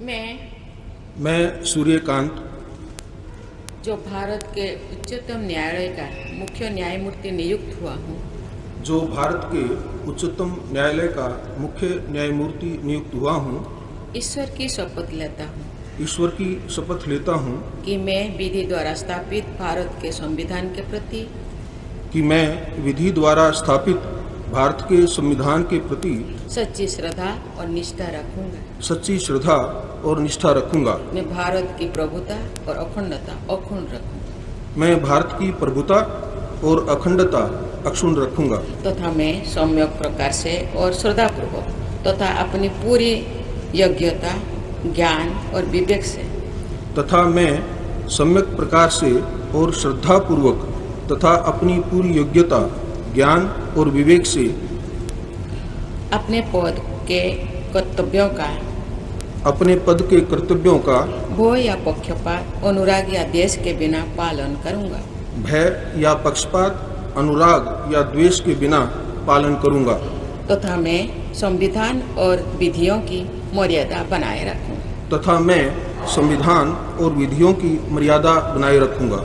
मैं सूर्यकांत, जो भारत के उच्चतम न्यायालय का मुख्य न्यायमूर्ति नियुक्त हुआ हूँ, जो भारत के उच्चतम न्यायालय का मुख्य न्यायमूर्ति नियुक्त हुआ हूँ, ईश्वर की शपथ लेता हूँ ईश्वर की शपथ लेता हूँ कि मैं विधि द्वारा स्थापित भारत के संविधान के प्रति कि मैं विधि द्वारा स्थापित भारत के संविधान के प्रति सच्ची श्रद्धा और निष्ठा रखूंगा। सच्ची श्रद्धा और निष्ठा रखूंगा। मैं भारत की प्रभुता और अखंडता अक्षुण्ण रखूंगा मैं भारत की प्रभुता और अखंडता अक्षुण्ण रखूंगा तथा मैं सम्यक प्रकार से और श्रद्धापूर्वक तथा अपनी पूरी योग्यता, ज्ञान और विवेक से तथा मैं सम्यक प्रकार से और श्रद्धापूर्वक तथा अपनी पूरी योग्यता, ज्ञान और विवेक से अपने पद के कर्तव्यों का भय या पक्षपात, अनुराग या द्वेष के बिना पालन करूंगा। भय या पक्षपात, अनुराग या द्वेष के बिना पालन करूंगा तथा मैं संविधान और विधियों की मर्यादा बनाए रखूंगा तथा मैं संविधान और विधियों की मर्यादा बनाए रखूंगा।